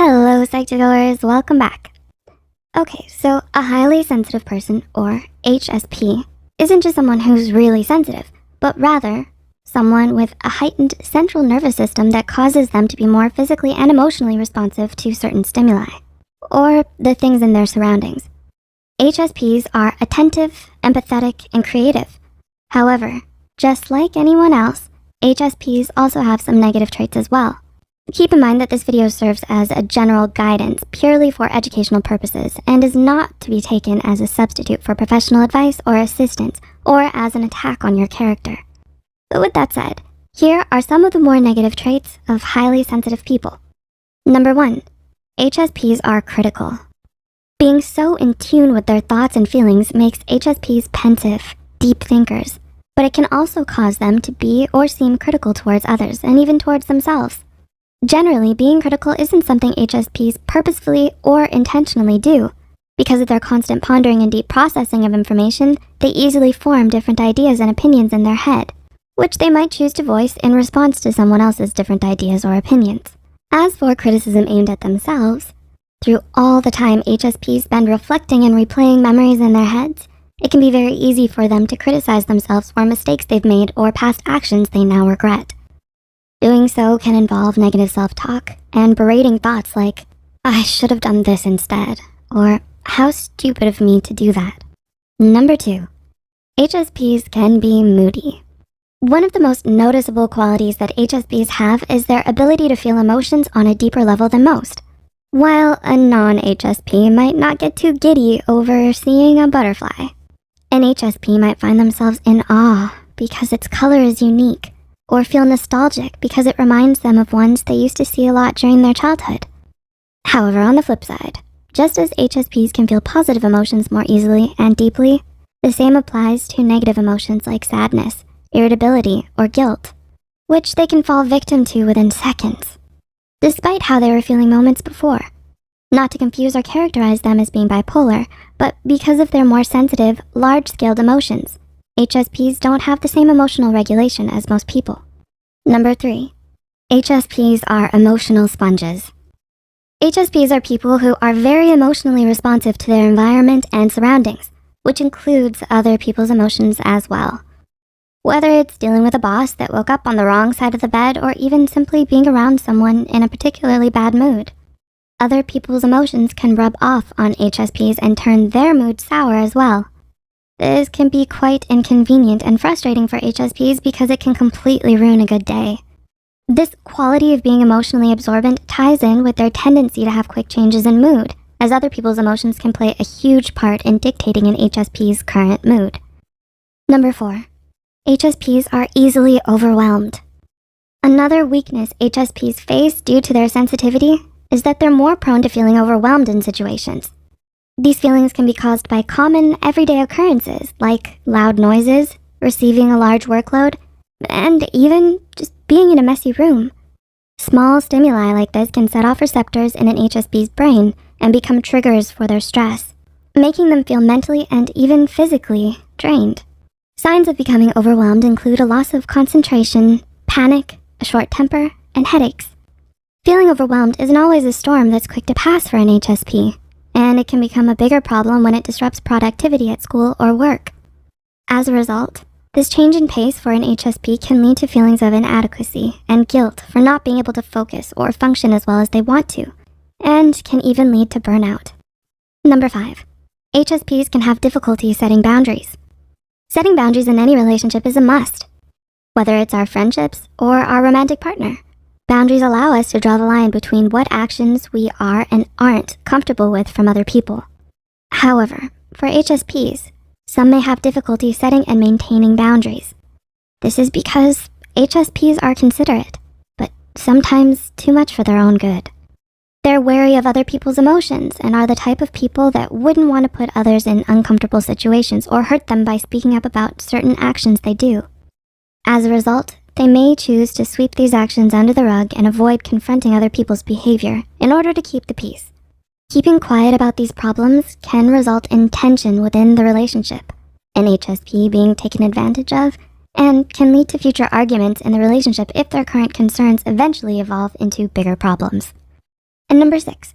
Hello, Psych2Goers, welcome back. Okay, so a highly sensitive person, or HSP, isn't just someone who's really sensitive, but rather someone with a heightened central nervous system that causes them to be more physically and emotionally responsive to certain stimuli, or the things in their surroundings. HSPs are attentive, empathetic, and creative. However, just like anyone else, HSPs also have some negative traits as well. Keep in mind that this video serves as a general guidance purely for educational purposes and is not to be taken as a substitute for professional advice or assistance or as an attack on your character. But with that said, here are some of the more negative traits of highly sensitive people. Number 1, HSPs are critical. Being so in tune with their thoughts and feelings makes HSPs pensive, deep thinkers, but it can also cause them to be or seem critical towards others and even towards themselves. Generally, being critical isn't something HSPs purposefully or intentionally do. Because of their constant pondering and deep processing of information, they easily form different ideas and opinions in their head, which they might choose to voice in response to someone else's different ideas or opinions. As for criticism aimed at themselves, through all the time HSPs spend reflecting and replaying memories in their heads, it can be very easy for them to criticize themselves for mistakes they've made or past actions they now regret. Doing so can involve negative self-talk and berating thoughts like, I should have done this instead, or how stupid of me to do that. Number 2, HSPs can be moody. One of the most noticeable qualities that HSPs have is their ability to feel emotions on a deeper level than most. While a non-HSP might not get too giddy over seeing a butterfly, an HSP might find themselves in awe because its color is unique, or feel nostalgic because it reminds them of ones they used to see a lot during their childhood. However, on the flip side, just as HSPs can feel positive emotions more easily and deeply, the same applies to negative emotions like sadness, irritability, or guilt, which they can fall victim to within seconds, despite how they were feeling moments before. Not to confuse or characterize them as being bipolar, but because of their more sensitive, large-scaled emotions, HSPs don't have the same emotional regulation as most people. Number 3, HSPs are emotional sponges. HSPs are people who are very emotionally responsive to their environment and surroundings, which includes other people's emotions as well. Whether it's dealing with a boss that woke up on the wrong side of the bed or even simply being around someone in a particularly bad mood, other people's emotions can rub off on HSPs and turn their mood sour as well. This can be quite inconvenient and frustrating for HSPs because it can completely ruin a good day. This quality of being emotionally absorbent ties in with their tendency to have quick changes in mood, as other people's emotions can play a huge part in dictating an HSP's current mood. Number 4, HSPs are easily overwhelmed. Another weakness HSPs face due to their sensitivity is that they're more prone to feeling overwhelmed in situations. These feelings can be caused by common, everyday occurrences like loud noises, receiving a large workload, and even just being in a messy room. Small stimuli like this can set off receptors in an HSP's brain and become triggers for their stress, making them feel mentally and even physically drained. Signs of becoming overwhelmed include a loss of concentration, panic, a short temper, and headaches. Feeling overwhelmed isn't always a storm that's quick to pass for an HSP, and it can become a bigger problem when it disrupts productivity at school or work. As a result, this change in pace for an HSP can lead to feelings of inadequacy and guilt for not being able to focus or function as well as they want to, and can even lead to burnout. Number 5, HSPs can have difficulty setting boundaries. Setting boundaries in any relationship is a must. Whether it's our friendships or our romantic partner, boundaries allow us to draw the line between what actions we are and aren't comfortable with from other people. However, for HSPs, some may have difficulty setting and maintaining boundaries. This is because HSPs are considerate, but sometimes too much for their own good. They're wary of other people's emotions and are the type of people that wouldn't want to put others in uncomfortable situations or hurt them by speaking up about certain actions they do. As a result, they may choose to sweep these actions under the rug and avoid confronting other people's behavior in order to keep the peace. Keeping quiet about these problems can result in tension within the relationship, an HSP being taken advantage of, and can lead to future arguments in the relationship if their current concerns eventually evolve into bigger problems. And number 6,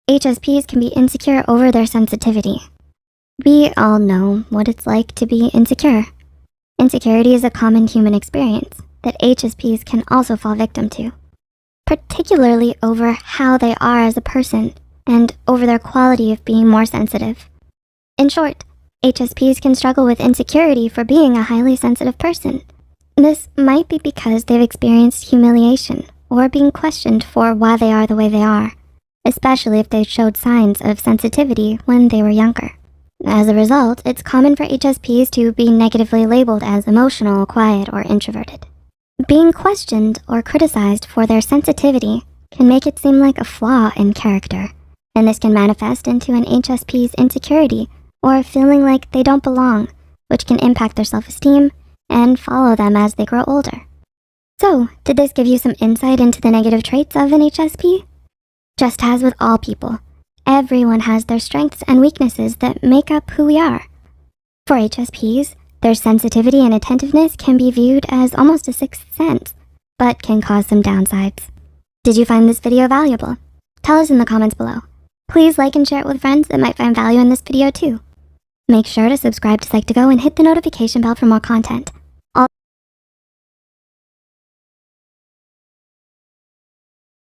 HSPs can be insecure over their sensitivity. We all know what it's like to be insecure. Insecurity is a common human experience that HSPs can also fall victim to, particularly over how they are as a person and over their quality of being more sensitive. In short, HSPs can struggle with insecurity for being a highly sensitive person. This might be because they've experienced humiliation or being questioned for why they are the way they are, especially if they showed signs of sensitivity when they were younger. As a result, it's common for HSPs to be negatively labeled as emotional, quiet, or introverted. Being questioned or criticized for their sensitivity can make it seem like a flaw in character, and this can manifest into an HSP's insecurity or feeling like they don't belong, which can impact their self-esteem and follow them as they grow older. So, did this give you some insight into the negative traits of an HSP? Just as with all people, everyone has their strengths and weaknesses that make up who we are. For HSPs, their sensitivity and attentiveness can be viewed as almost a sixth sense, but can cause some downsides. Did you find this video valuable? Tell us in the comments below. Please like and share it with friends that might find value in this video too. Make sure to subscribe to Psych2Go and hit the notification bell for more content.